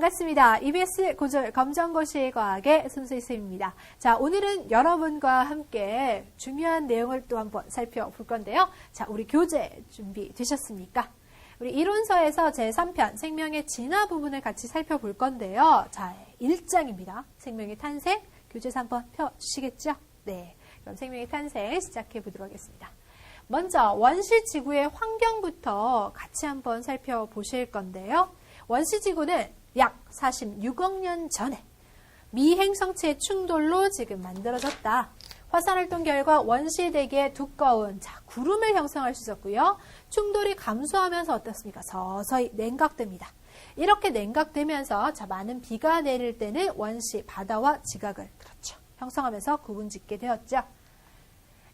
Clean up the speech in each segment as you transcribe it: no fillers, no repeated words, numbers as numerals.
반갑습니다. EBS 고졸 검정고시 과학의 손수희쌤입니다. 자, 오늘은 여러분과 함께 중요한 내용을 또 한번 살펴볼 건데요. 자, 우리 교재 준비되셨습니까? 우리 이론서에서 제3편 생명의 진화 부분을 같이 살펴볼 건데요. 자, 1장입니다. 생명의 탄생, 교재에서 한번 펴주시겠죠? 네, 그럼 생명의 탄생 시작해 보도록 하겠습니다. 먼저 원시지구의 환경부터 같이 한번 살펴보실 건데요. 원시지구는 약 46억 년 전에 미행성체의 충돌로 지금 만들어졌다. 화산활동 결과 원시대기에 두꺼운 구름을 형성할 수 있었고요. 충돌이 감소하면서 어떻습니까? 서서히 냉각됩니다. 이렇게 냉각되면서 많은 비가 내릴 때는 원시 바다와 지각을 형성하면서 구분짓게 되었죠.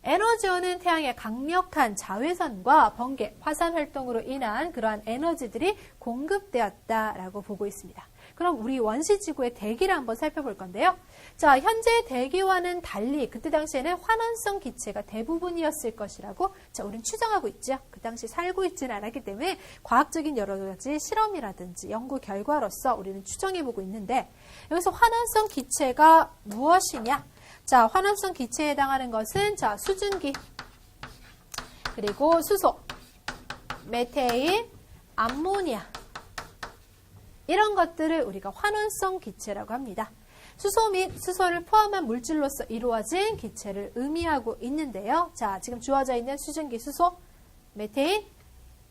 에너지원은 태양의 강력한 자외선과 번개, 화산 활동으로 인한 그러한 에너지들이 공급되었다라고 보고 있습니다. 그럼 우리 원시지구의 대기를 한번 살펴볼 건데요. 자, 현재 대기와는 달리 그때 당시에는 환원성 기체가 대부분이었을 것이라고 우리는 추정하고 있죠. 그 당시 살고 있지는 않았기 때문에 과학적인 여러 가지 실험이라든지 연구 결과로서 우리는 추정해보고 있는데, 여기서 환원성 기체가 무엇이냐? 자, 환원성 기체에 해당하는 것은 수증기, 그리고 수소, 메테인, 암모니아, 이런 것들을 우리가 환원성 기체라고 합니다. 수소 및 수소를 포함한 물질로서 이루어진 기체를 의미하고 있는데요. 자, 지금 주어져 있는 수증기, 수소, 메테인,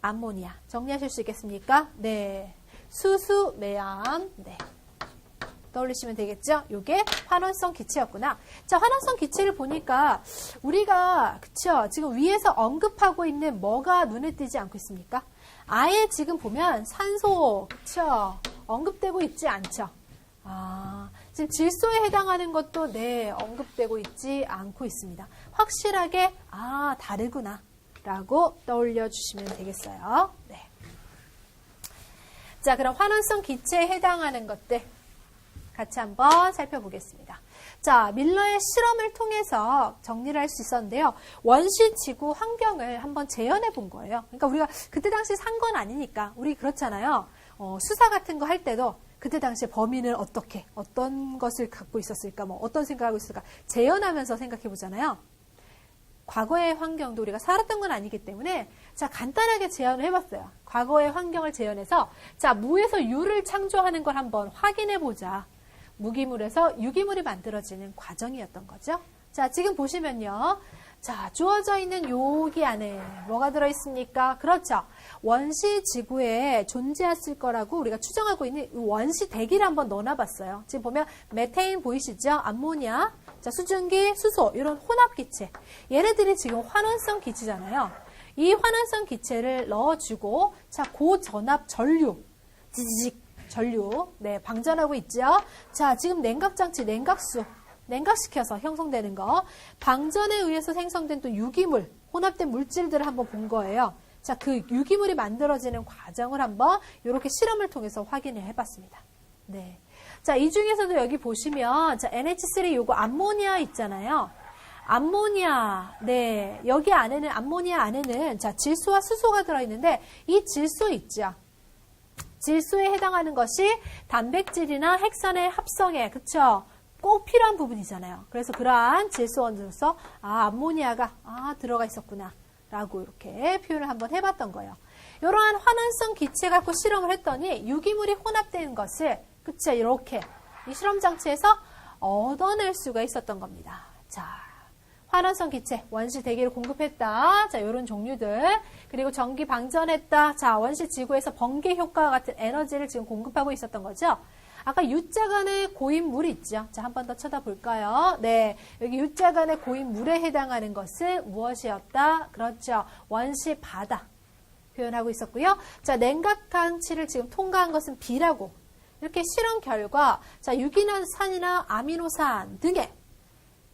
암모니아 정리하실 수 있겠습니까? 네, 수수매암. 네. 떠올리시면 되겠죠? 이게 환원성 기체였구나. 자, 환원성 기체를 보니까 우리가 지금 위에서 언급하고 있는 뭐가 눈에 띄지 않고 있습니까? 아예 지금 보면 산소 언급되고 있지 않죠? 지금 질소에 해당하는 것도 언급되고 있지 않고 있습니다. 확실하게 다르구나 라고 떠올려 주시면 되겠어요. 네. 자, 그럼 환원성 기체에 해당하는 것들 같이 한번 살펴보겠습니다. 자, 밀러의 실험을 통해서 정리를 할 수 있었는데요. 원시 지구 환경을 한번 재현해 본 거예요. 그러니까 우리가 그때 당시 산 건 아니니까, 우리 그렇잖아요. 수사 같은 거 할 때도 그때 당시에 범인은 어떤 것을 갖고 있었을까, 어떤 생각하고 있을까 재현하면서 생각해 보잖아요. 과거의 환경도 우리가 살았던 건 아니기 때문에 간단하게 재현을 해봤어요. 과거의 환경을 재현해서 무에서 유를 창조하는 걸 한번 확인해 보자. 무기물에서 유기물이 만들어지는 과정이었던 거죠. 자, 지금 보시면요. 자, 주어져 있는 여기 안에 뭐가 들어있습니까? 그렇죠. 원시 지구에 존재했을 거라고 우리가 추정하고 있는 원시 대기를 한번 넣어놔봤어요. 지금 보면 메테인 보이시죠? 암모니아, 수증기, 수소, 이런 혼합기체. 얘네들이 지금 환원성 기체잖아요. 이 환원성 기체를 넣어주고, 고전압 전류, 지지직, 전류, 방전하고 있죠. 자, 지금 냉각장치, 냉각시켜서 형성되는 거, 방전에 의해서 생성된 또 유기물, 혼합된 물질들을 한번 본 거예요. 자, 그 유기물이 만들어지는 과정을 한번 이렇게 실험을 통해서 확인을 해봤습니다. 네. 자, 이 중에서도 여기 보시면, NH3 요거 암모니아 있잖아요. 암모니아, 여기 안에는, 암모니아 안에는, 질소와 수소가 들어있는데, 이 질소 있죠. 질소에 해당하는 것이 단백질이나 핵산의 합성에, 꼭 필요한 부분이잖아요. 그래서 그러한 질소원으로서, 암모니아가, 들어가 있었구나. 라고 이렇게 표현을 한번 해봤던 거예요. 이러한 환원성 기체 갖고 실험을 했더니, 유기물이 혼합되는 것을, 이렇게, 이 실험장치에서 얻어낼 수가 있었던 겁니다. 자, 환원성 기체, 원시 대기를 공급했다. 자, 요런 종류들. 그리고 전기 방전했다. 자, 원시 지구에서 번개 효과와 같은 에너지를 지금 공급하고 있었던 거죠. 아까 U자간의 고인 물 있죠. 자, 한 번 더 쳐다볼까요? 네. 여기 U자간의 고인 물에 해당하는 것은 무엇이었다? 그렇죠. 원시 바다. 표현하고 있었고요. 자, 냉각장치를 지금 통과한 것은 B라고. 이렇게 실험 결과, 유기산이나 아미노산 등의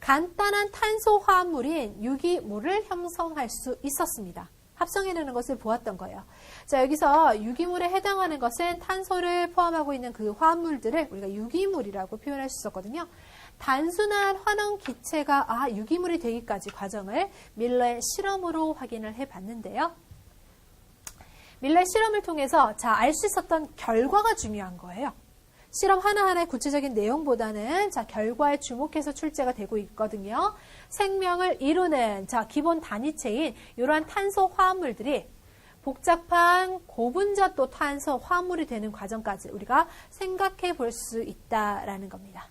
간단한 탄소 화합물인 유기물을 형성할 수 있었습니다. 합성해내는 것을 보았던 거예요. 자, 여기서 유기물에 해당하는 것은 탄소를 포함하고 있는 그 화합물들을 우리가 유기물이라고 표현할 수 있었거든요. 단순한 환원 기체가 유기물이 되기까지 과정을 밀러의 실험으로 확인을 해봤는데요. 밀러의 실험을 통해서 알 수 있었던 결과가 중요한 거예요. 실험 하나하나의 구체적인 내용보다는 자, 결과에 주목해서 출제가 되고 있거든요. 생명을 이루는 자, 기본 단위체인 이러한 탄소 화합물들이 복잡한 고분자 또 탄소 화합물이 되는 과정까지 우리가 생각해 볼 수 있다라는 겁니다.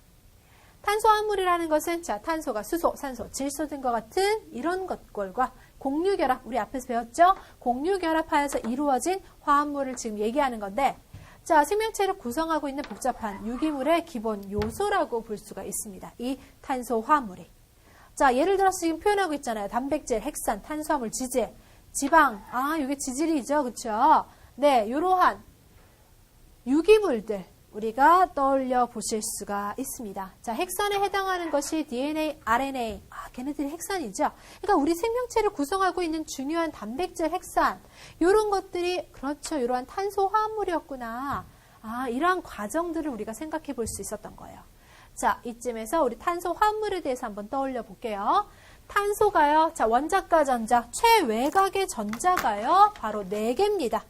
탄소화합물이라는 것은 자, 탄소가 수소, 산소, 질소 등과 같은 이런 것들과 공유결합, 우리 앞에서 배웠죠? 공유결합하여서 이루어진 화합물을 지금 얘기하는 건데 자, 생명체를 구성하고 있는 복잡한 유기물의 기본 요소라고 볼 수가 있습니다. 이 탄소화합물이. 자, 예를 들어서 지금 표현하고 있잖아요. 단백질, 핵산, 탄수화물, 지질, 지방. 아, 이게 지질이죠. 그쵸? 네, 이러한 유기물들. 우리가 떠올려 보실 수가 있습니다. 자, 핵산에 해당하는 것이 DNA, RNA. 아, 걔네들이 핵산이죠. 그러니까 우리 생명체를 구성하고 있는 중요한 단백질, 핵산. 이런 것들이, 그렇죠. 이러한 탄소 화합물이었구나. 아, 이러한 과정들을 우리가 생각해 볼 수 있었던 거예요. 자, 이쯤에서 우리 탄소 화합물에 대해서 한번 떠올려 볼게요. 탄소가요. 자, 원자과 전자, 최외곽의 전자가요. 바로 4개입니다.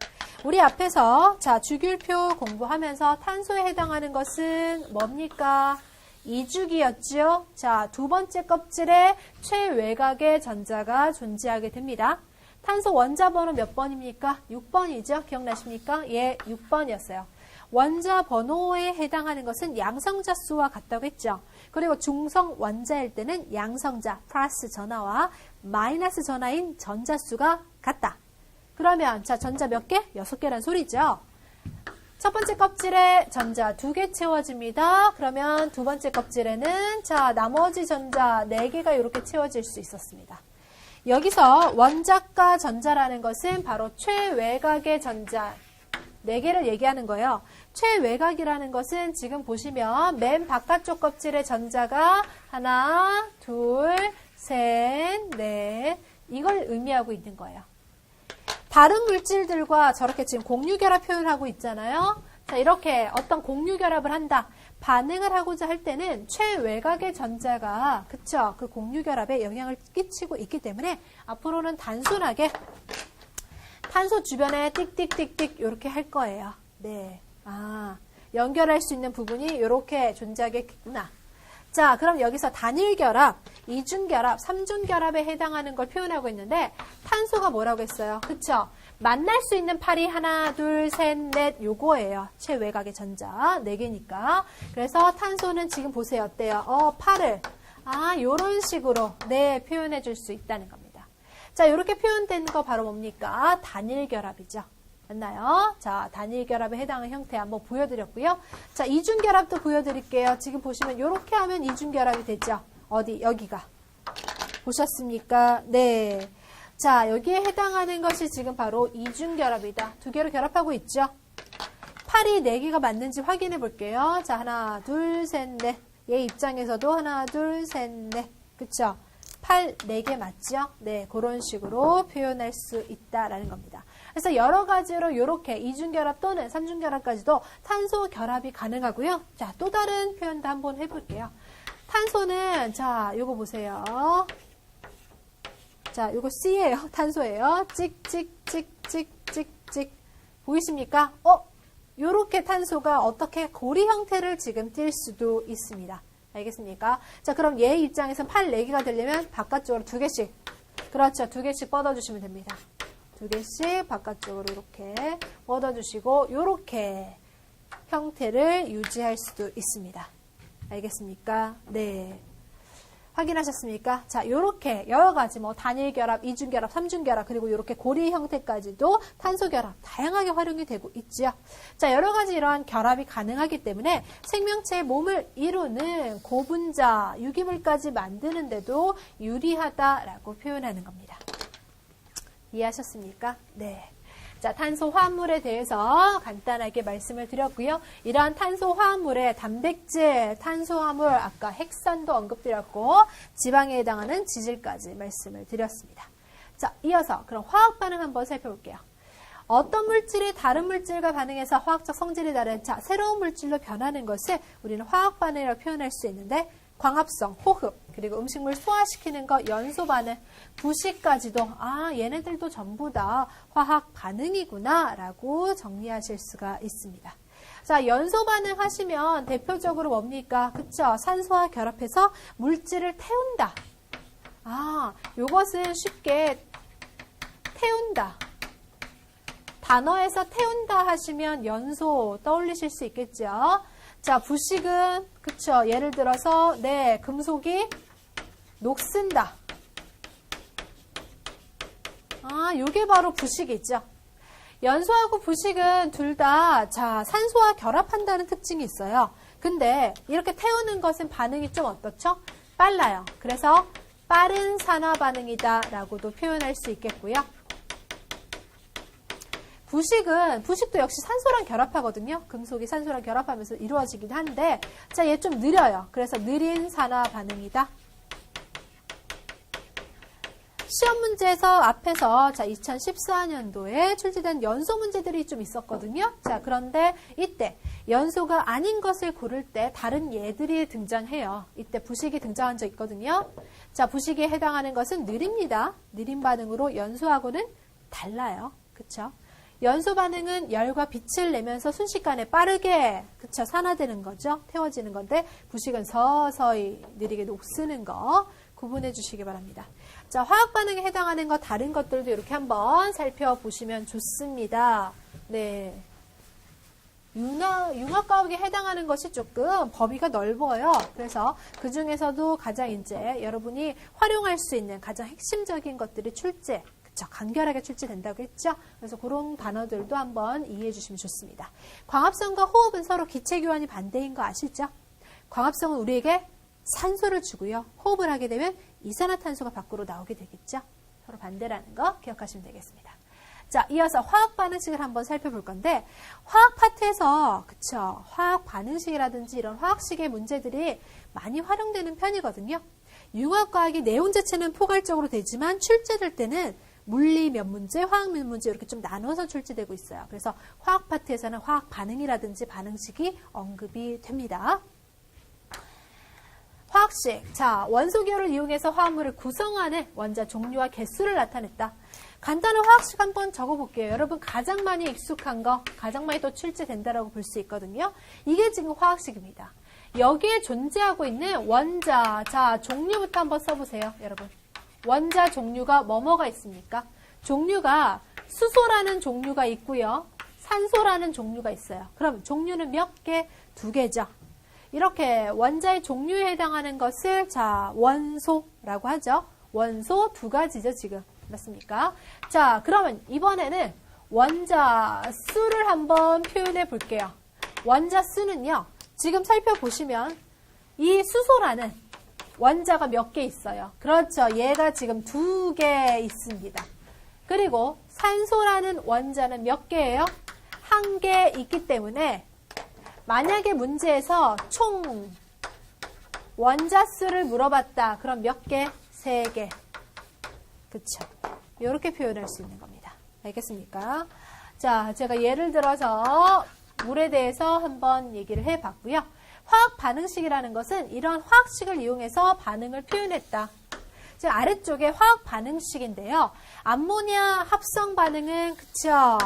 우리 앞에서 자, 주기율표 공부하면서 탄소에 해당하는 것은 뭡니까? 이주기였죠. 자, 두 번째 껍질에 최외곽의 전자가 존재하게 됩니다. 탄소 원자 번호 몇 번입니까? 6번이죠. 기억나십니까? 예, 6번이었어요. 원자 번호에 해당하는 것은 양성자 수와 같다고 했죠. 그리고 중성 원자일 때는 양성자 플러스 전하와 마이너스 전하인 전자수가 같다. 그러면 자, 전자 몇 개? 6개란 소리죠. 첫 번째 껍질에 전자 2개 채워집니다. 그러면 두 번째 껍질에는 자, 나머지 전자 4개가 이렇게 채워질 수 있었습니다. 여기서 원자과 전자라는 것은 바로 최외곽의 전자 4개를 얘기하는 거예요. 최외곽이라는 것은 지금 보시면 맨 바깥쪽 껍질의 전자가 하나, 둘, 셋, 넷 이걸 의미하고 있는 거예요. 다른 물질들과 저렇게 지금 공유결합 표현하고 있잖아요. 자, 이렇게 어떤 공유결합을 한다. 반응을 하고자 할 때는 최외곽의 전자가 그쵸? 그 공유결합에 영향을 끼치고 있기 때문에 앞으로는 단순하게 탄소 주변에 띡띡띡띡 이렇게 할 거예요. 네. 아, 연결할 수 있는 부분이 이렇게 존재하겠구나. 자, 그럼 여기서 단일결합, 이중결합, 삼중결합에 해당하는 걸 표현하고 있는데 탄소가 뭐라고 했어요? 그쵸? 만날 수 있는 팔이 하나, 둘, 셋, 넷 요거예요. 최외곽의 전자 4개니까. 그래서 탄소는 지금 보세요. 어때요? 팔을 요런 식으로 네, 표현해 줄 수 있다는 겁니다. 자, 이렇게 표현된 거 바로 뭡니까? 단일결합이죠. 맞나요? 자, 단일결합에 해당하는 형태 한번 보여드렸고요. 자, 이중결합도 보여드릴게요. 지금 보시면 이렇게 하면 이중결합이 되죠. 어디? 여기가. 보셨습니까? 네. 자, 여기에 해당하는 것이 지금 바로 이중결합이다. 2개로 결합하고 있죠. 팔이 4개가 맞는지 확인해 볼게요. 자, 하나, 둘, 셋, 넷. 얘 입장에서도 하나, 둘, 셋, 넷. 그쵸? 팔 4개 맞죠? 네, 그런 식으로 표현할 수 있다라는 겁니다. 그래서 여러 가지로 이렇게 이중결합 또는 삼중결합까지도 탄소 결합이 가능하고요. 자, 또 다른 표현도 한번 해볼게요. 탄소는 자, 요거 보세요. 자, 요거 C예요. 탄소예요. 찍찍찍찍찍찍 보이십니까? 요렇게 탄소가 어떻게 고리 형태를 지금 띌 수도 있습니다. 알겠습니까? 자, 그럼 얘 입장에서 팔 4개가 되려면 바깥쪽으로 2개씩. 그렇죠. 2개씩 뻗어주시면 됩니다. 2개씩 바깥쪽으로 이렇게 뻗어주시고 요렇게 형태를 유지할 수도 있습니다. 알겠습니까? 네. 확인하셨습니까? 자, 요렇게 여러 가지 단일결합, 이중결합, 삼중결합 그리고 이렇게 고리 형태까지도 탄소결합 다양하게 활용이 되고 있지요. 자, 여러 가지 이러한 결합이 가능하기 때문에 생명체의 몸을 이루는 고분자, 유기물까지 만드는데도 유리하다라고 표현하는 겁니다. 이해하셨습니까? 네. 자, 탄소 화합물에 대해서 간단하게 말씀을 드렸고요. 이러한 탄소 화합물의 단백질, 탄소 화합물, 아까 핵산도 언급드렸고 지방에 해당하는 지질까지 말씀을 드렸습니다. 자, 이어서 그럼 화학 반응 한번 살펴볼게요. 어떤 물질이 다른 물질과 반응해서 화학적 성질이 다른 자, 새로운 물질로 변하는 것을 우리는 화학 반응이라고 표현할 수 있는데 광합성, 호흡, 그리고 음식물 소화시키는 것, 연소 반응, 부식까지도 얘네들도 전부 다 화학 반응이구나 라고 정리하실 수가 있습니다. 자, 연소 반응 하시면 대표적으로 뭡니까? 그쵸? 산소와 결합해서 물질을 태운다. 아, 요것은 쉽게 태운다. 단어에서 태운다 하시면 연소 떠올리실 수 있겠죠? 자, 부식은, 그쵸? 예를 들어서, 네, 금속이 녹슨다. 아, 요게 바로 부식이죠. 연소하고 부식은 둘 다, 자, 산소와 결합한다는 특징이 있어요. 근데 이렇게 태우는 것은 반응이 좀 어떻죠? 빨라요. 그래서 빠른 산화 반응이다 라고도 표현할 수 있겠고요. 부식도 역시 산소랑 결합하거든요. 금속이 산소랑 결합하면서 이루어지긴 한데, 자, 얘 좀 느려요. 그래서 느린 산화 반응이다. 시험 문제에서 앞에서, 자, 2014년도에 출제된 연소 문제들이 좀 있었거든요. 자, 그런데 이때 연소가 아닌 것을 고를 때 다른 예들이 등장해요. 이때 부식이 등장한 적 있거든요. 자, 부식에 해당하는 것은 느립니다. 느린 반응으로 연소하고는 달라요. 그쵸? 연소 반응은 열과 빛을 내면서 순식간에 빠르게, 그쵸, 산화되는 거죠. 태워지는 건데, 부식은 서서히 느리게 녹쓰는 거 구분해 주시기 바랍니다. 자, 화학 반응에 해당하는 것, 다른 것들도 이렇게 한번 살펴보시면 좋습니다. 네. 융합과학에 해당하는 것이 조금 범위가 넓어요. 그래서 그 중에서도 가장 이제 여러분이 활용할 수 있는 가장 핵심적인 것들이 출제, 그쵸, 간결하게 출제된다고 했죠. 그래서 그런 단어들도 한번 이해해 주시면 좋습니다. 광합성과 호흡은 서로 기체 교환이 반대인 거 아시죠? 광합성은 우리에게 산소를 주고요. 호흡을 하게 되면 이산화탄소가 밖으로 나오게 되겠죠. 서로 반대라는 거 기억하시면 되겠습니다. 자, 이어서 화학 반응식을 한번 살펴볼 건데, 화학 파트에서, 그쵸, 화학 반응식이라든지 이런 화학식의 문제들이 많이 활용되는 편이거든요. 융합과학이 내용 자체는 포괄적으로 되지만 출제될 때는 물리 몇 문제, 화학 몇 문제 이렇게 좀 나눠서 출제되고 있어요. 그래서 화학 파트에서는 화학 반응이라든지 반응식이 언급이 됩니다. 화학식. 자, 원소기호를 이용해서 화합물을 구성하는 원자 종류와 개수를 나타냈다. 간단한 화학식 한번 적어볼게요. 여러분 가장 많이 익숙한 거, 가장 많이 또 출제된다라고 볼 수 있거든요. 이게 지금 화학식입니다. 여기에 존재하고 있는 원자, 자, 종류부터 한번 써보세요, 여러분. 원자 종류가 뭐뭐가 있습니까? 종류가 수소라는 종류가 있고요. 산소라는 종류가 있어요. 그럼 종류는 몇 개? 2개죠. 이렇게 원자의 종류에 해당하는 것을, 자, 원소라고 하죠. 원소 2가지죠, 지금. 맞습니까? 자, 그러면 이번에는 원자 수를 한번 표현해 볼게요. 원자 수는요, 지금 살펴보시면 이 수소라는 원자가 몇 개 있어요. 그렇죠. 얘가 지금 2개 있습니다. 그리고 산소라는 원자는 몇 개예요? 1개 있기 때문에 만약에 문제에서 총 원자 수를 물어봤다. 그럼 몇 개? 3개. 그쵸. 이렇게 표현할 수 있는 겁니다. 알겠습니까? 자, 제가 예를 들어서 물에 대해서 한번 얘기를 해봤고요. 화학 반응식이라는 것은 이런 화학식을 이용해서 반응을 표현했다. 지금 아래쪽에 화학 반응식인데요. 암모니아 합성 반응은, 그쵸,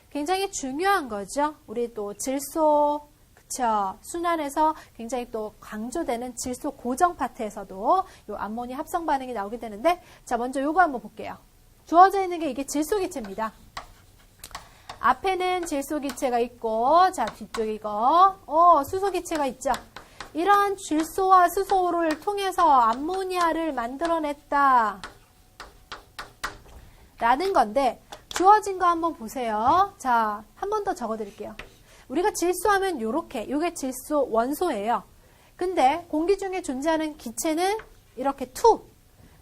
굉장히 중요한 거죠. 우리 또 질소, 그쵸, 순환에서 굉장히 또 강조되는 질소 고정 파트에서도 요 암모니아 합성 반응이 나오게 되는데, 자, 먼저 요거 한번 볼게요. 주어져 있는 게 이게 질소 기체입니다. 앞에는 질소 기체가 있고, 자, 뒤쪽에 이거, 수소 기체가 있죠. 이런 질소와 수소를 통해서 암모니아를 만들어냈다. 라는 건데, 주어진 거 한번 보세요. 자, 한 번 더 적어 드릴게요. 우리가 질소하면 요렇게, 요게 질소 원소예요. 근데 공기 중에 존재하는 기체는 이렇게 2.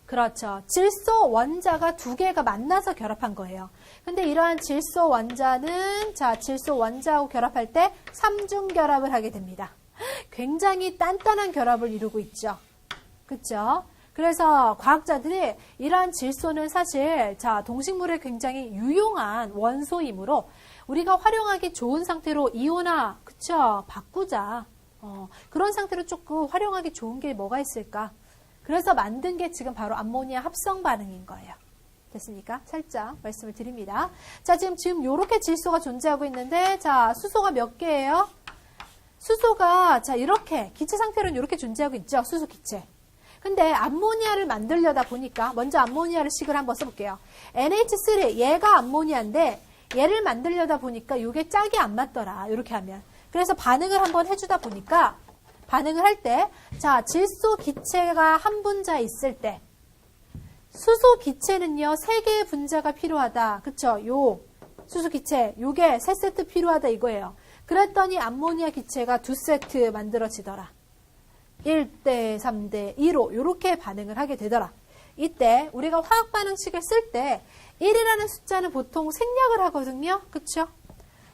그렇죠. 질소 원자가 2개가 만나서 결합한 거예요. 근데 이러한 질소 원자는, 자, 질소 원자하고 결합할 때 3중 결합을 하게 됩니다. 굉장히 단단한 결합을 이루고 있죠. 그쵸? 그래서 과학자들이 이러한 질소는 사실, 자, 동식물에 굉장히 유용한 원소이므로 우리가 활용하기 좋은 상태로 이온화, 그쵸, 바꾸자. 그런 상태로 조금 활용하기 좋은 게 뭐가 있을까? 그래서 만든 게 지금 바로 암모니아 합성 반응인 거예요. 됐습니까? 살짝 말씀을 드립니다. 자, 지금 요렇게 질소가 존재하고 있는데, 자, 수소가 몇 개예요? 수소가, 자, 이렇게, 기체 상태로는 이렇게 존재하고 있죠? 수소 기체. 근데 암모니아를 만들려다 보니까, 먼저 암모니아를 식을 한번 써볼게요. NH3, 얘가 암모니아인데, 얘를 만들려다 보니까 이게 짝이 안 맞더라. 이렇게 하면. 그래서 반응을 한번 해주다 보니까, 반응을 할 때, 자, 질소 기체가 한 분자 있을 때, 수소 기체는요, 3개의 분자가 필요하다. 그쵸? 요, 수소 기체, 요게 3세트 필요하다 이거예요. 그랬더니 암모니아 기체가 2세트 만들어지더라. 1대 3대 2로 요렇게 반응을 하게 되더라. 이때 우리가 화학 반응식을 쓸 때 1이라는 숫자는 보통 생략을 하거든요. 그쵸?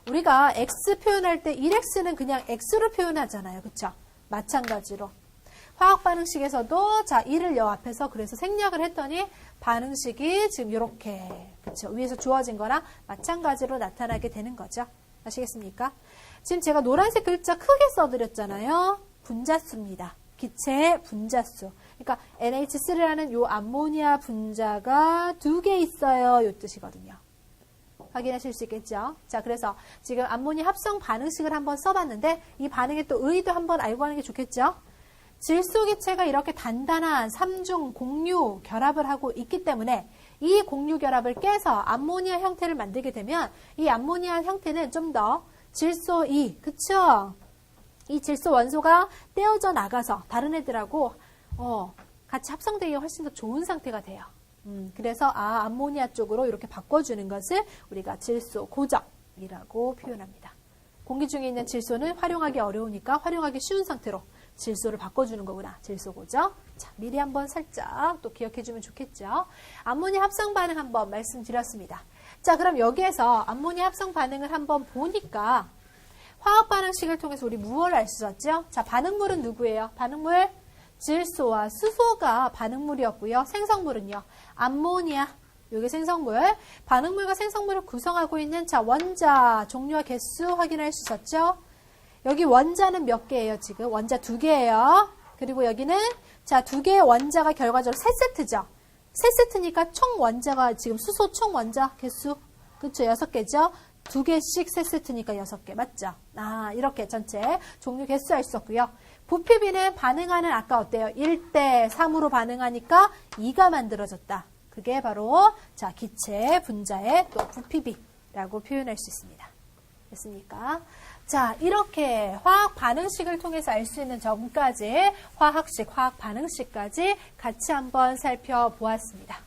우리가 X 표현할 때 1X는 그냥 X로 표현하잖아요. 그쵸? 마찬가지로. 화학 반응식에서도 자 1을 여 앞에서 그래서 생략을 했더니 반응식이 지금 이렇게 그쵸? 위에서 주어진 거랑 마찬가지로 나타나게 되는 거죠. 아시겠습니까? 지금 제가 노란색 글자 크게 써드렸잖아요. 분자수입니다. 기체의 분자수. 그러니까 NH3라는 요 암모니아 분자가 2개 있어요. 요 뜻이거든요. 확인하실 수 있겠죠? 자, 그래서 지금 암모니아 합성 반응식을 한번 써봤는데 이 반응의 또 의의도 한번 알고 가는 게 좋겠죠? 질소 기체가 이렇게 단단한 3중 공유 결합을 하고 있기 때문에 이 공유 결합을 깨서 암모니아 형태를 만들게 되면 이 암모니아 형태는 좀 더 질소 2, 그쵸? 이 질소 원소가 떼어져 나가서 다른 애들하고 같이 합성되기가 훨씬 더 좋은 상태가 돼요. 그래서 암모니아 쪽으로 이렇게 바꿔주는 것을 우리가 질소 고정이라고 표현합니다. 공기 중에 있는 질소는 활용하기 어려우니까 활용하기 쉬운 상태로 질소를 바꿔주는 거구나. 질소 고정. 자, 미리 한번 살짝 또 기억해주면 좋겠죠. 암모니아 합성 반응 한번 말씀드렸습니다. 자, 그럼 여기에서 암모니아 합성 반응을 한번 보니까 화학 반응식을 통해서 우리 무엇을 알 수 있었죠? 자, 반응물은 누구예요? 반응물 질소와 수소가 반응물이었고요. 생성물은요. 암모니아, 요게 생성물. 반응물과 생성물을 구성하고 있는 자, 원자 종류와 개수 확인할 수 있었죠? 여기 원자는 몇 개예요, 지금? 원자 2개예요. 그리고 여기는 자, 2개의 원자가 결과적으로 3세트죠. 3세트니까 총 원자가 지금 수소 총 원자 개수 그렇죠? 6개죠. 2개씩 3세트니까 6개 맞죠? 이렇게 전체 종류 개수 알 수 없고요. 부피비는 반응하는 아까 어때요? 1대 3으로 반응하니까 2가 만들어졌다. 그게 바로 자, 기체 분자의 또 부피비라고 표현할 수 있습니다. 됐습니까? 자, 이렇게 화학 반응식을 통해서 알 수 있는 점까지 화학식, 화학 반응식까지 같이 한번 살펴보았습니다.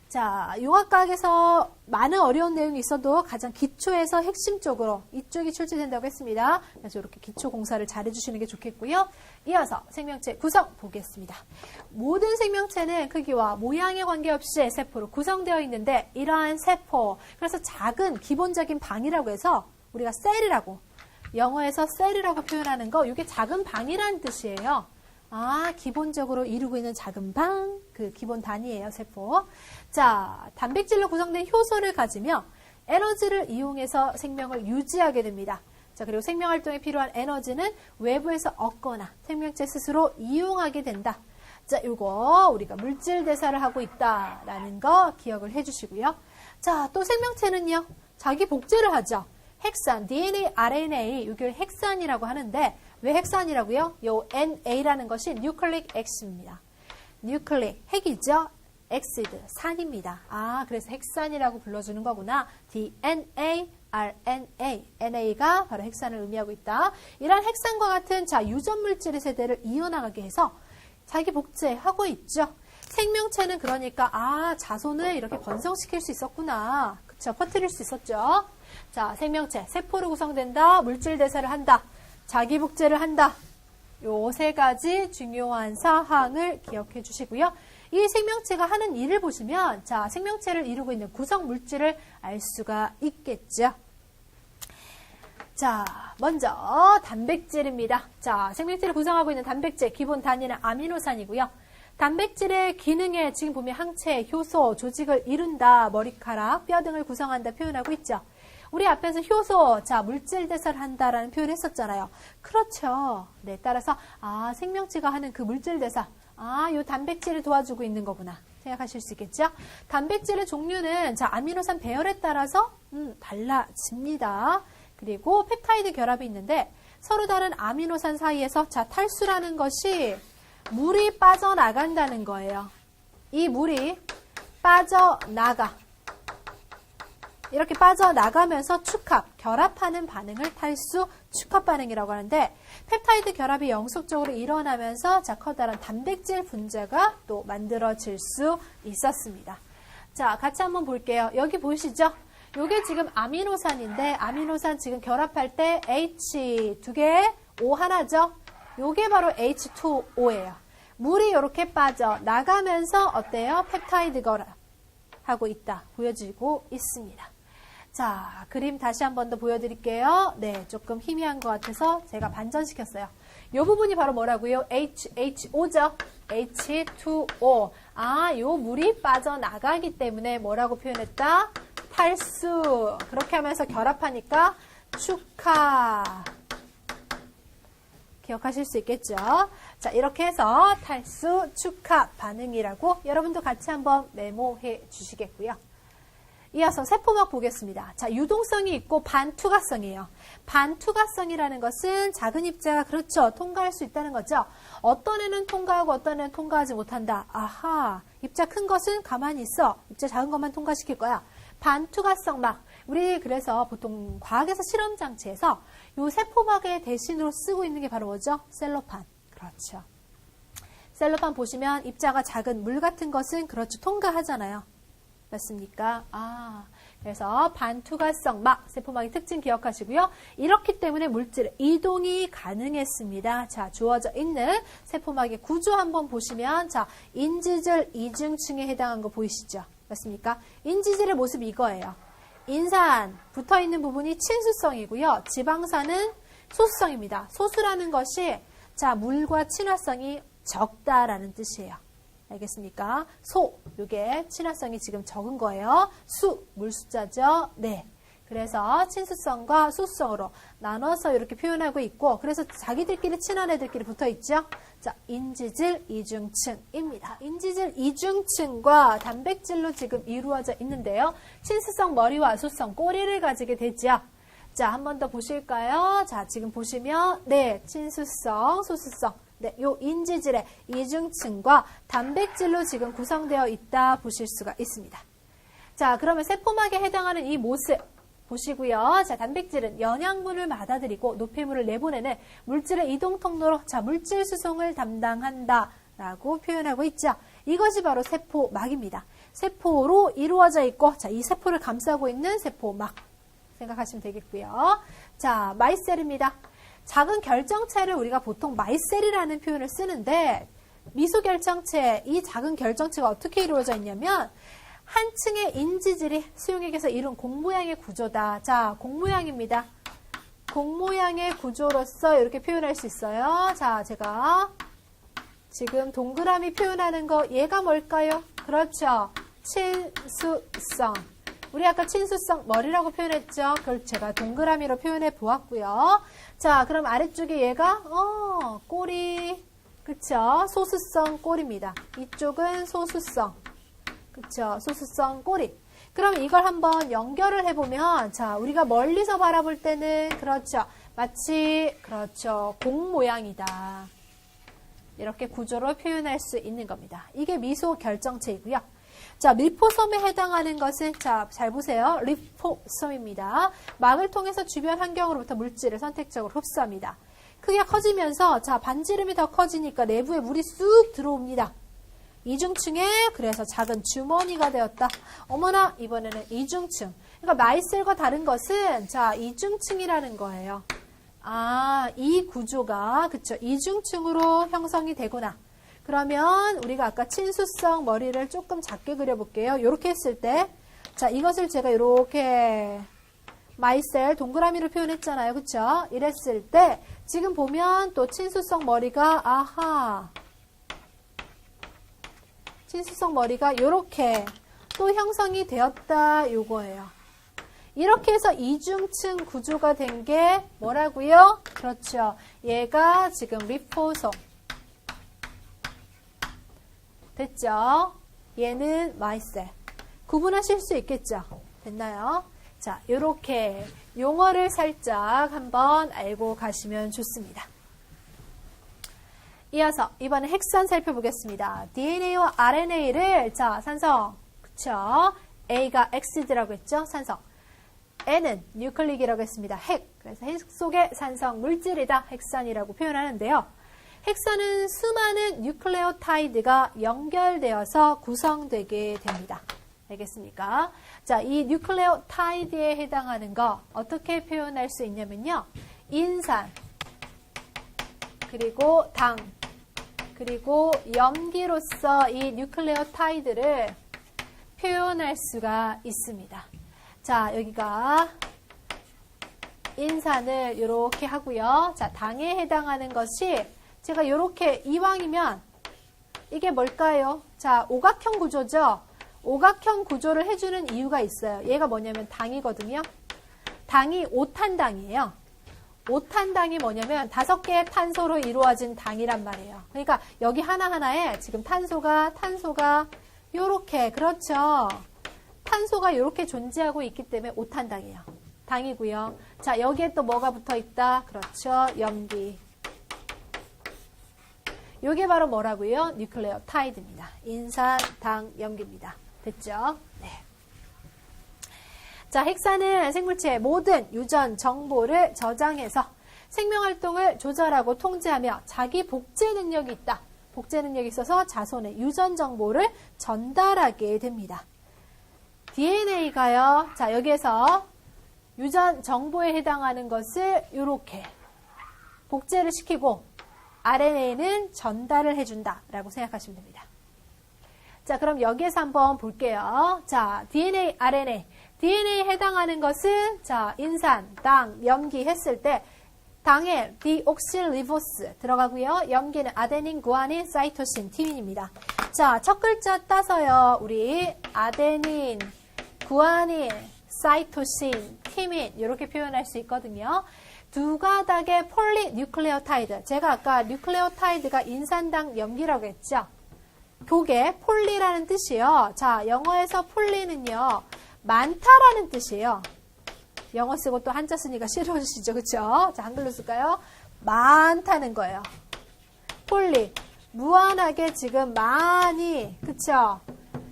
자, 융합과학에서 많은 어려운 내용이 있어도 가장 기초에서 핵심적으로 이쪽이 출제된다고 했습니다. 그래서 이렇게 기초 공사를 잘 해주시는 게 좋겠고요. 이어서 생명체 구성 보겠습니다. 모든 생명체는 크기와 모양에 관계없이 세포로 구성되어 있는데 이러한 세포, 그래서 작은 기본적인 방이라고 해서 우리가 셀이라고, 영어에서 셀이라고 표현하는 거, 이게 작은 방이라는 뜻이에요. 기본적으로 이루고 있는 작은 방, 그 기본 단위예요, 세포. 자, 단백질로 구성된 효소를 가지며 에너지를 이용해서 생명을 유지하게 됩니다. 자, 그리고 생명활동에 필요한 에너지는 외부에서 얻거나 생명체 스스로 이용하게 된다. 자, 요거 우리가 물질 대사를 하고 있다라는 거 기억을 해주시고요. 자, 또 생명체는요, 자기 복제를 하죠. 핵산, DNA, RNA, 이걸 핵산이라고 하는데 왜 핵산이라고요? 요 NA라는 것이 뉴클릭 X입니다. 뉴클릭, 핵이죠? 엑시드, 산입니다. 그래서 핵산이라고 불러주는 거구나. DNA, RNA, NA가 바로 핵산을 의미하고 있다. 이런 핵산과 같은 자, 유전 물질의 세대를 이어나가게 해서 자기 복제하고 있죠. 생명체는 그러니까 자손을 이렇게 번성시킬 수 있었구나. 그쵸? 퍼뜨릴 수 있었죠. 자, 생명체, 세포로 구성된다. 물질 대사를 한다. 자기 복제를 한다. 요 3가지 중요한 사항을 기억해 주시고요. 이 생명체가 하는 일을 보시면 자, 생명체를 이루고 있는 구성 물질을 알 수가 있겠죠. 자, 먼저 단백질입니다. 자, 생명체를 구성하고 있는 단백질 기본 단위는 아미노산이고요. 단백질의 기능에 지금 보면 항체, 효소, 조직을 이룬다, 머리카락, 뼈 등을 구성한다 표현하고 있죠. 우리 앞에서 효소, 자, 물질 대사를 한다라는 표현을 했었잖아요. 그렇죠. 네, 따라서 생명체가 하는 그 물질 대사, 아, 요 단백질을 도와주고 있는 거구나 생각하실 수 있겠죠? 단백질의 종류는 자, 아미노산 배열에 따라서 달라집니다. 그리고 펩타이드 결합이 있는데 서로 다른 아미노산 사이에서 자, 탈수라는 것이 물이 빠져나간다는 거예요. 이 물이 빠져나가. 이렇게 빠져나가면서 축합, 결합하는 반응을 탈수 축합 반응이라고 하는데 펩타이드 결합이 영속적으로 일어나면서 자, 커다란 단백질 분자가 또 만들어질 수 있었습니다. 자, 같이 한번 볼게요. 여기 보이시죠? 요게 지금 아미노산인데 아미노산 지금 결합할 때 H 두 개, O 하나죠? 요게 바로 H2O예요. 물이 이렇게 빠져나가면서 어때요? 펩타이드 결합하고 있다. 보여지고 있습니다. 자, 그림 다시 한 번 더 보여드릴게요. 네, 조금 희미한 것 같아서 제가 반전시켰어요. 이 부분이 바로 뭐라고요? HO죠? H2O. 아, 요 물이 빠져나가기 때문에 뭐라고 표현했다? 탈수. 그렇게 하면서 결합하니까 축하. 기억하실 수 있겠죠? 자, 이렇게 해서 탈수 축합 반응이라고 여러분도 같이 한번 메모해 주시겠고요. 이어서 세포막 보겠습니다. 자, 유동성이 있고 반투과성이에요. 반투과성이라는 것은 작은 입자가 그렇죠. 통과할 수 있다는 거죠. 어떤 애는 통과하고 어떤 애는 통과하지 못한다. 아하, 입자 큰 것은 가만히 있어. 입자 작은 것만 통과시킬 거야. 반투과성막. 우리 그래서 보통 과학에서 실험장치에서 이 세포막의 대신으로 쓰고 있는 게 바로 뭐죠? 셀로판. 그렇죠. 셀로판 보시면 입자가 작은 물 같은 것은 그렇죠. 통과하잖아요. 맞습니까? 아, 그래서 반투과성 막, 세포막의 특징 기억하시고요. 이렇기 때문에 물질의 이동이 가능했습니다. 자, 주어져 있는 세포막의 구조 한번 보시면, 자, 인지질 이중층에 해당한 거 보이시죠? 맞습니까? 인지질의 모습이 이거예요. 인산, 붙어있는 부분이 친수성이고요. 지방산은 소수성입니다. 소수라는 것이, 자, 물과 친화성이 적다라는 뜻이에요. 알겠습니까? 소, 요게 친화성이 지금 적은 거예요. 수, 물 숫자죠. 네. 그래서 친수성과 소수성으로 나눠서 이렇게 표현하고 있고, 그래서 자기들끼리 친한 애들끼리 붙어 있죠. 자, 인지질 이중층입니다. 인지질 이중층과 단백질로 지금 이루어져 있는데요. 친수성 머리와 소수성 꼬리를 가지게 되죠. 자, 한 번 더 보실까요? 자, 지금 보시면, 네, 친수성, 소수성. 네, 요 인지질의 이중층과 단백질로 지금 구성되어 있다 보실 수가 있습니다. 자, 그러면 세포막에 해당하는 이 모습 보시고요. 자, 단백질은 영양분을 받아들이고 노폐물을 내보내는 물질의 이동 통로로 자, 물질 수송을 담당한다라고 표현하고 있죠. 이것이 바로 세포막입니다. 세포로 이루어져 있고, 자, 이 세포를 감싸고 있는 세포막 생각하시면 되겠고요. 자, 마이셀입니다. 작은 결정체를 우리가 보통 마이셀이라는 표현을 쓰는데 미소결정체, 이 작은 결정체가 어떻게 이루어져 있냐면 한 층의 인지질이 수용액에서 이룬 공 모양의 구조다. 자, 공 모양입니다. 공 모양의 구조로서 이렇게 표현할 수 있어요. 자, 제가 지금 동그라미 표현하는 거 얘가 뭘까요? 그렇죠. 친수성. 우리 아까 친수성 머리라고 표현했죠. 그걸 제가 동그라미로 표현해 보았고요. 자, 그럼 아래쪽에 얘가 꼬리. 그쵸? 소수성 꼬리입니다. 이쪽은 소수성. 그쵸? 소수성 꼬리. 그럼 이걸 한번 연결을 해보면, 자, 우리가 멀리서 바라볼 때는, 그렇죠. 마치, 그렇죠. 공 모양이다. 이렇게 구조로 표현할 수 있는 겁니다. 이게 미소 결정체이고요. 자, 리포솜에 해당하는 것은, 자, 잘 보세요. 리포솜입니다. 막을 통해서 주변 환경으로부터 물질을 선택적으로 흡수합니다. 크기가 커지면서, 자, 반지름이 더 커지니까 내부에 물이 쑥 들어옵니다. 이중층에 그래서 작은 주머니가 되었다. 어머나, 이번에는 이중층. 그러니까 마이셀과 다른 것은, 자, 이중층이라는 거예요. 아, 이 구조가, 그쵸, 이중층으로 형성이 되구나. 그러면 우리가 아까 친수성 머리를 조금 작게 그려볼게요. 이렇게 했을 때, 자, 이것을 제가 이렇게 마이셀 동그라미로 표현했잖아요. 그쵸? 이랬을 때 지금 보면 또 친수성 머리가, 아하, 친수성 머리가 이렇게 또 형성이 되었다, 요거예요. 이렇게 해서 이중층 구조가 된 게 뭐라고요? 그렇죠. 얘가 지금 리포솜. 됐죠? 얘는 Y셀. 구분하실 수 있겠죠? 됐나요? 자, 요렇게 용어를 살짝 한번 알고 가시면 좋습니다. 이어서 이번에 핵선 살펴보겠습니다. DNA와 RNA를 자, 산성. 그쵸? A가 X라고 했죠? 산성. N은 뉴클릭이라고 했습니다. 핵. 그래서 핵 속의 산성 물질이다. 핵산이라고 표현하는데요. 핵산은 수많은 뉴클레오타이드가 연결되어서 구성되게 됩니다. 알겠습니까? 자, 이 뉴클레오타이드에 해당하는 거 어떻게 표현할 수 있냐면요. 인산, 그리고 당, 그리고 염기로서 이 뉴클레오타이드를 표현할 수가 있습니다. 자, 여기가 인산을 이렇게 하고요. 자, 당에 해당하는 것이 제가 이렇게 이왕이면 이게 뭘까요? 자, 오각형 구조죠. 오각형 구조를 해주는 이유가 있어요. 얘가 뭐냐면 당이거든요. 당이 5탄당이에요. 5탄당이 뭐냐면 5개의 탄소로 이루어진 당이란 말이에요. 그러니까 여기 하나하나에 지금 탄소가 요렇게, 그렇죠. 탄소가 요렇게 존재하고 있기 때문에 5탄당이에요. 당이고요. 자, 여기에 또 뭐가 붙어 있다? 그렇죠. 염기. 요게 바로 뭐라고요? 뉴클레오타이드입니다. 인산, 당, 염기입니다. 됐죠? 네. 자, 핵산은 생물체의 모든 유전 정보를 저장해서 생명활동을 조절하고 통제하며 자기 복제 능력이 있다. 복제 능력이 있어서 자손의 유전 정보를 전달하게 됩니다. DNA가요. 자, 여기에서 유전 정보에 해당하는 것을 이렇게 복제를 시키고 RNA는 전달을 해준다 라고 생각하시면 됩니다. 자, 그럼 여기에서 한번 볼게요. 자, DNA, RNA. DNA에 해당하는 것은 자, 인산, 당, 염기 했을 때 당에 디옥실리보스 들어가고요. 염기는 아데닌, 구아닌, 사이토신, 티민입니다. 자, 첫 글자 따서요. 우리 아데닌, 구아닌, 사이토신, 티민 이렇게 표현할 수 있거든요. 두 가닥의 폴리뉴클레오타이드. 제가 아까 뉴클레오타이드가 인산당 염기라고 했죠. 그게 폴리라는 뜻이에요. 자, 영어에서 폴리는요. 많다라는 뜻이에요. 영어 쓰고 또 한자 쓰니까 싫어지시죠. 그쵸? 자, 한글로 쓸까요? 많다는 거예요. 폴리. 무한하게 지금 많이. 그쵸?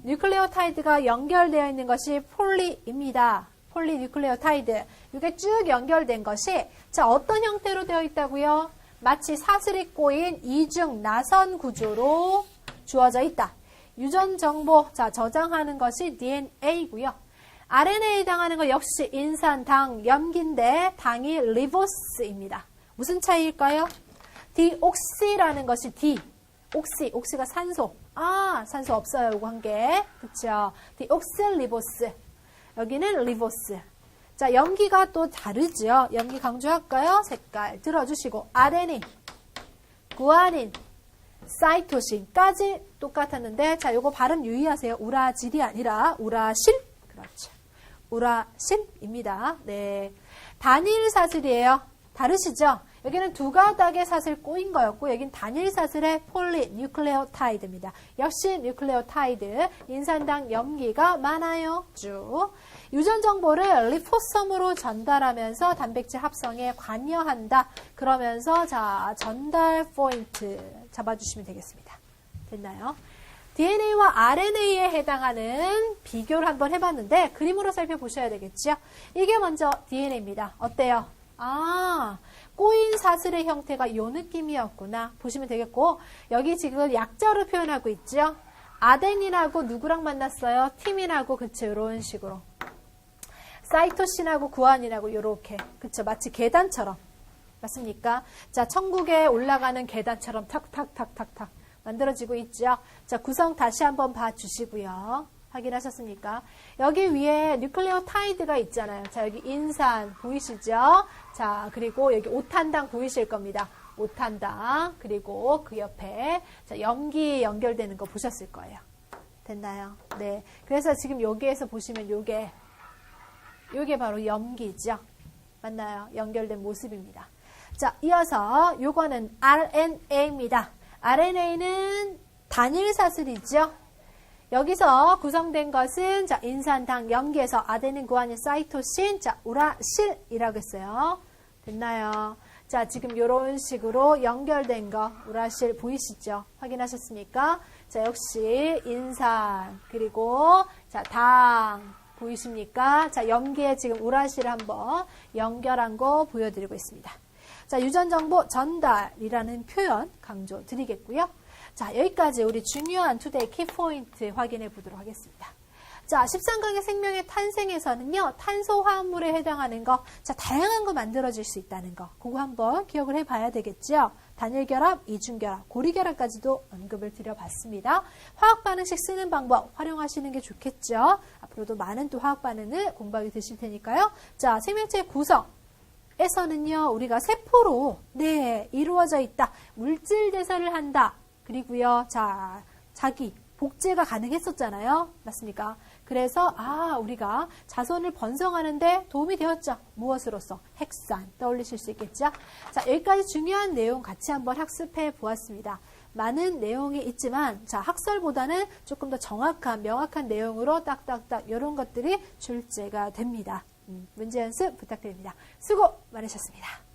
뉴클레오타이드가 연결되어 있는 것이 폴리입니다. 폴리뉴클레오타이드. 이게 쭉 연결된 것이 자, 어떤 형태로 되어 있다고요? 마치 사슬이 꼬인 이중 나선 구조로 주어져 있다. 유전 정보 자, 저장하는 것이 DNA고요. RNA에 해당하는 것 역시 인산, 당, 염기인데 당이 리보스입니다. 무슨 차이일까요? 디옥시라는 것이 옥시가 산소. 아, 산소 없어요. 요거 한 개. 그쵸? 디옥실리보스. 여기는 리보스. 자, 염기가 또 다르죠. 염기 강조할까요? 색깔 들어주시고 아데닌, 구아닌, 사이토신까지 똑같았는데 자, 요거 발음 유의하세요. 우라질이 아니라 우라실. 그렇죠. 우라실입니다. 네. 단일 사슬이에요. 다르시죠? 여기는 두 가닥의 사슬 꼬인 거였고 여긴 단일 사슬의 폴리뉴클레오타이드입니다. 역시 뉴클레오타이드, 인산당 염기가 많아요. 쭉. 유전 정보를 리포섬으로 전달하면서 단백질 합성에 관여한다. 그러면서 자, 전달 포인트 잡아주시면 되겠습니다. 됐나요? DNA와 RNA에 해당하는 비교를 한번 해봤는데 그림으로 살펴보셔야 되겠죠? 이게 먼저 DNA입니다. 어때요? 아, 꼬인 사슬의 형태가 이 느낌이었구나. 보시면 되겠고 여기 지금 약자로 표현하고 있죠? 아데닌하고 누구랑 만났어요? 티민하고 그쵸? 이런 식으로. 사이토신하고 구아닌하고 이렇게. 그쵸? 마치 계단처럼. 맞습니까? 자, 천국에 올라가는 계단처럼 탁탁탁탁탁 만들어지고 있죠? 자, 구성 다시 한번 봐주시고요. 확인하셨습니까? 여기 위에 뉴클레오타이드가 있잖아요. 자, 여기 인산 보이시죠? 자, 그리고 여기 5탄당 보이실 겁니다. 5탄당. 그리고 그 옆에 자, 염기 연결되는 거 보셨을 거예요. 됐나요? 네. 그래서 지금 여기에서 보시면 요게 바로 염기죠. 맞나요? 연결된 모습입니다. 자, 이어서 요거는 RNA입니다. RNA는 단일 사슬이죠. 여기서 구성된 것은 자, 인산당, 염기에서 아데닌, 구아닌, 사이토신, 자, 우라실이라고 했어요. 됐나요? 자, 지금 이런 식으로 연결된 거 우라실 보이시죠? 확인하셨습니까? 자, 역시 인산 그리고 자, 당 보이십니까? 자, 염기에 지금 우라실을 한번 연결한 거 보여드리고 있습니다. 자, 유전정보 전달이라는 표현 강조 드리겠고요. 자, 여기까지 우리 중요한 투데이 키포인트 확인해 보도록 하겠습니다. 자, 13강의 생명의 탄생에서는요, 탄소화합물에 해당하는 거, 자, 다양한 거 만들어질 수 있다는 거, 그거 한번 기억을 해봐야 되겠죠. 단일결합, 이중결합, 고리결합까지도 언급을 드려봤습니다. 화학반응식 쓰는 방법 활용하시는 게 좋겠죠. 앞으로도 많은 또 화학반응을 공부하게 되실 테니까요. 자, 생명체 구성에서는요, 우리가 세포로, 네, 이루어져 있다. 물질 대사를 한다. 그리고요, 자, 자기, 복제가 가능했었잖아요. 맞습니까? 그래서 우리가 자손을 번성하는데 도움이 되었죠. 무엇으로서? 핵산 떠올리실 수 있겠죠. 자, 여기까지 중요한 내용 같이 한번 학습해 보았습니다. 많은 내용이 있지만 자, 학설보다는 조금 더 정확한 명확한 내용으로 딱딱딱 이런 것들이 출제가 됩니다. 문제 연습 부탁드립니다. 수고 많으셨습니다.